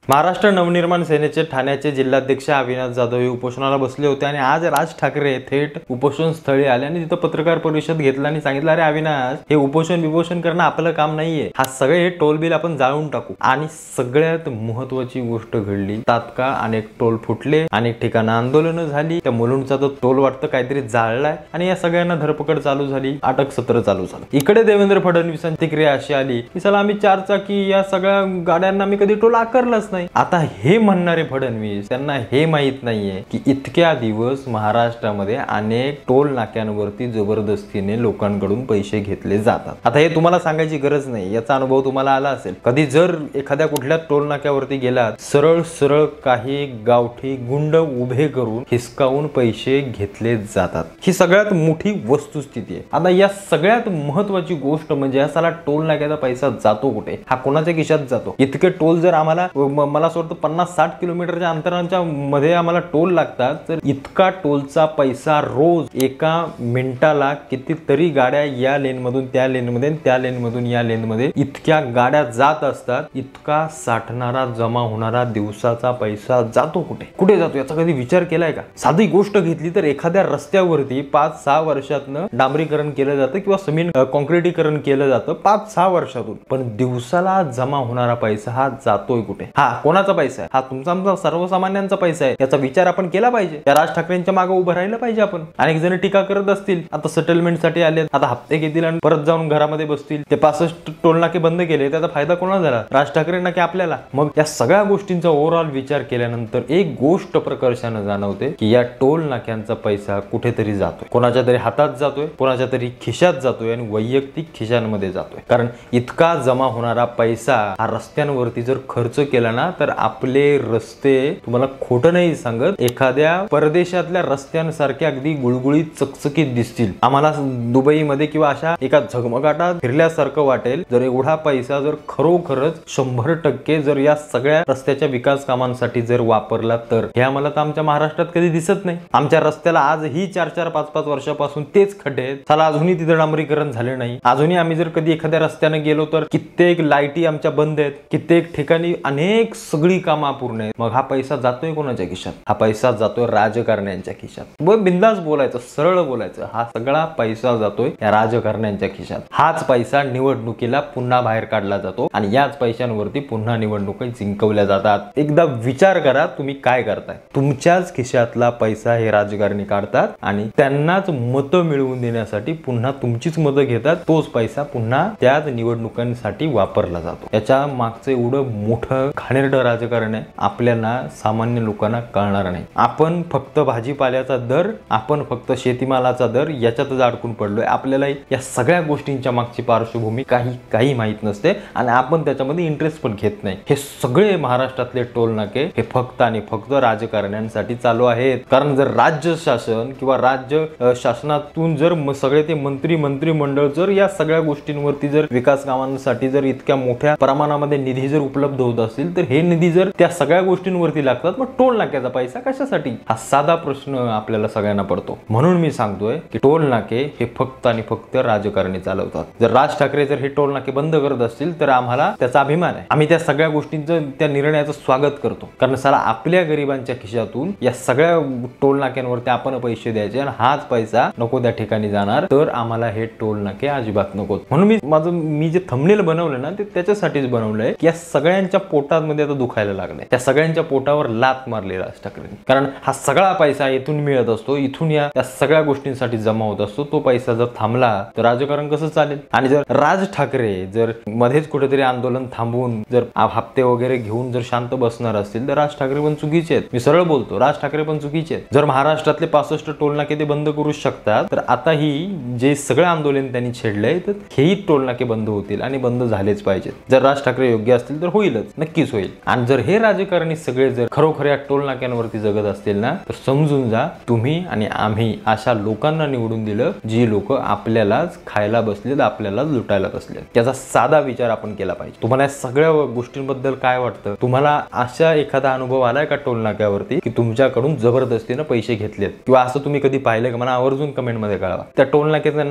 महाराष्ट्र नवनिर्माण सेनेचे ठाण्याचे जिल्हाध्यक्ष अविनाश जाधव हे उपोषणाला बसले होते आणि आज राज ठाकरे थेट उपोषण स्थळी आले आणि तिथं पत्रकार परिषद घेतला आणि सांगितलं, अरे अविनाश, हे उपोषण करणं आपलं काम नाहीये, हा सगळे हे टोल बिल आपण जाळून टाकू. आणि सगळ्यात महत्वाची गोष्ट घडली, तात्काळ अनेक टोल फुटले, अनेक ठिकाणी आंदोलनं झाली. त्या मुलुंडचा तो टोल वाटतं काहीतरी जाळलाय आणि या सगळ्यांना धरपकड चालू झाली, अटक सत्र चालू झालं. इकडे देवेंद्र फडणवीसांची प्रतिक्रिया अशी आली की चला आम्ही चारचाकी या सगळ्या गाड्यांना मी कधी टोल आकारलाच नाही. आता हे म्हणणारे फडणवीस, त्यांना हे माहित नाहीये की इतक्या दिवस महाराष्ट्रामध्ये अनेक टोल नाक्यांवरती जबरदस्तीने लोकांकडून पैसे घेतले जातात. आता हे तुम्हाला सांगायची गरज नाही, याचा अनुभव तुम्हाला आला असेल. कधी जर एखाद्या कुठल्या टोल नाक्यावरती गेलात, सरळ सरळ काही गावठी गुंड उभे करून हिसकावून पैसे घेतले जातात. ही सगळ्यात मोठी वस्तुस्थिती आहे. आता या सगळ्यात महत्वाची गोष्ट म्हणजे असाला टोल नाक्याचा पैसा जातो कुठे, हा कोणाच्या खिशात जातो. इतके टोल जर आम्हाला, मला असं वाटतं 50-60 किलोमीटरच्या अंतराच्या मध्ये आम्हाला टोल लागतात, तर इतका टोलचा पैसा रोज एका मिनिटाला कितीतरी गाड्या या लेन मधून त्या लेन मध्ये, त्या लेन मधून या लेन मध्ये इतक्या गाड्या जात असतात. इतका साठणारा, जमा होणारा दिवसाचा पैसा जातो कुठे, कुठे जातो याचा कधी विचार केलाय का? साधी गोष्ट घेतली तर एखाद्या रस्त्यावरती 5-6 वर्षातनं डांबरीकरण केलं जातं किंवा सिमेंट कॉन्क्रिटीकरण केलं जातं 5-6 वर्षातून, पण दिवसाला जमा होणारा पैसा हा जातोय कुठे? हा कोणाचा पैसा आहे? हा तुमचा आमचा सर्वसामान्यांचा पैसा आहे. याचा विचार आपण केला पाहिजे. या राज ठाकरेंच्या मागे उभं राहिलं पाहिजे आपण. अनेक जण टीका करत असतील, आता सेटलमेंट साठी आले, आता हप्ते घेतील आणि परत जाऊन घरामध्ये बसतील. ते 65 टोल नाके बंद केले, त्याचा फायदा कोणाला झाला? राज ठाकरेंना की आपल्याला? मग या सगळ्या गोष्टींचा ओव्हरऑल विचार केल्यानंतर एक गोष्ट प्रकर्षाने जाणवते की या टोल नाक्यांचा पैसा कुठेतरी जातोय, कोणाच्या तरी हातात जातोय, कोणाच्या तरी खिशात जातोय आणि वैयक्तिक खिशांमध्ये जातोय. कारण इतका जमा होणारा पैसा हा रस्त्यांवरती जर खर्च केला ना, तर आपले रस्ते, तुम्हाला खोटं नाही सांगत, एखाद्या परदेशातल्या रस्त्यांसारखे अगदी गुळगुळीत चकचकीत दिसतील. आम्हाला दुबईमध्ये किंवा अशा एका झगमगाटात फिरल्यासारखं वाटेल जर एवढा पैसा जर खरोखरच 100% जर या सगळ्या रस्त्याच्या विकास कामांसाठी जर वापरला तर. हे आम्हाला तर आमच्या महाराष्ट्रात कधी दिसत नाही. आमच्या रस्त्याला आजही 4-4, 5-5 वर्षापासून तेच खड्डे आहेत. चला अजूनही तिथे डांबरीकरण झाले नाही. अजूनही आम्ही जर कधी एखाद्या रस्त्याने गेलो तर कित्येक लाईटी आमच्या बंद आहेत, कित्येक ठिकाणी अनेक सगळी कामं अपूर्ण आहेत. मग हा पैसा जातोय कोणाच्या खिशात? हा पैसा जातोय राजकारण्यांच्या खिशात. बिंदास बोलायचं, सरळ बोलायचं, हा सगळा पैसा जातोय या राजकारण्यांच्या खिशात. हाच पैसा निवडणुकीला पुन्हा बाहेर काढला जातो आणि याच पैशांवरती पुन्हा निवडणुका जिंकवल्या जातात. एकदा विचार करा तुम्ही काय करताय. तुमच्याच खिशातला पैसा हे राजकारणी काढतात आणि त्यांनाच मतं मिळवून देण्यासाठी पुन्हा तुमचीच मतं घेतात. तोच पैसा पुन्हा त्याच निवडणुकांसाठी वापरला जातो. याच्या मागचं एवढं मोठं घाणेरडं राजकारण आहे, आपल्याला सामान्य लोकांना कळणार नाही. आपण फक्त भाजीपाल्याचा दर, आपण फक्त शेतीमालाचा दर याच्यातच अडकून पडलोय. आपल्याला या सगळ्या गोष्टींच्या मागची पार्श्वभूमी काही माहित नसते आणि आपण त्याच्यामध्ये इंटरेस्ट पण घेत नाही. हे सगळे महाराष्ट्रातले टोल नाके हे फक्त आणि फक्त राजकारण्यांसाठी चालू आहेत. कारण जर राज्य शासन किंवा राज्य शासनातून जर सगळे ते मंत्रिमंडळ जर या सगळ्या गोष्टींवरती जर विकास कामांसाठी जर इतक्या मोठ्या प्रमाणामध्ये निधी जर उपलब्ध होत असतील, तर हे निधी जर त्या सगळ्या गोष्टींवरती लागतात, मग टोल नाक्याचा पैसा कशासाठी? हा साधा प्रश्न आपल्याला सगळ्यांना पडतो. म्हणून मी सांगतोय की टोल नाके हे फक्त आणि फक्त राजकारणी चालवतात. जर राज ठाकरे जर हे टोल नाके बंद करत असतील तर आम्हाला त्याचा अभिमान आहे. आम्ही त्या सगळ्या गोष्टींचं, त्या निर्णयाचं स्वागत करतो. कारण साला आपल्या गरिबांच्या खिशातून या सगळ्या टोल नाक्यांवरती आपण पैसे द्यायचे आणि हाच पैसा नको त्या ठिकाणी जाणार, तर आम्हाला हे टोल नाके अजिबात नको. म्हणून मी जे थंबनेल बनवलं ना, ते त्याच्यासाठीच बनवलंय की या सगळ्यांच्या पोटामध्ये आता दुखायला लागलंय. त्या सगळ्यांच्या पोटावर लात मारली राज ठाकरेंनी. कारण हा सगळा पैसा इथून मिळत असतो, इथून या सगळ्या गोष्टींसाठी जमा होत असतो. तो पैसा जर थांबला तर राजकारण कसं चालेल? आणि जर राज ठाकरे जर मध्येच कुठेतरी आंदोलन थांबवून जर हप्ते वगैरे घेऊन जर शांत बसणार असतील, तर राज ठाकरे पण चुकीचे आहेत. मी सरळ बोलतो, राज ठाकरे पण चुकीचे आहेत. जर महाराष्ट्रातले 65 टोल नाके ते बंद करू शकतात, तर आताही जे सगळं आंदोलन त्यांनी छेडलंय, तर हेही टोल नाके बंद होतील आणि बंद झालेच पाहिजेत. जर राज ठाकरे योग्य असतील तर होईलच, नक्कीच होईल. आणि जर हे राजकारणी सगळे जर खरोखर या टोल नाक्यांवरती जगत असतील ना, तर समजून जा, तुम्ही आणि आम्ही अशा लोकांना निवडून दिलं जी लोक आपल्यालाच खायला बसलेत, आपल्यालाच लुटायला बसलेत. त्याचा साधा विचार आपण केला पाहिजे. तुम्हाला या सगळ्या गोष्टींबद्दल काय वाटतं? तुम्हाला अशा एखादा अनुभव आलाय का टोल नाक्यावरती की तुमच्याकडून जबरदस्तीने पैसे घेतलेत, किंवा असं तुम्ही कधी पाहिलं का? मला आवर्जून कमेंट मध्ये कळवा. त्या टोल नाक्याचं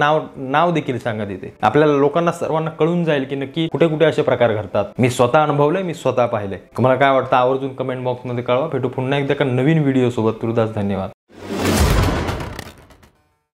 नाव देखील सांगा तिथे. आपल्याला लोकांना सर्वांना कळून जाईल की नक्की कुठे कुठे असे प्रकार घडतात. मी स्वतः अनुभवलंय, मी स्वतः पाहिलं. पाहिले. तुम्हाला काय वाटतं आवर्जून कमेंट बॉक्समध्ये कळवा. भेटू पुन्हा एकदा एका नवीन व्हिडिओ सोबत. तुर्तास धन्यवाद.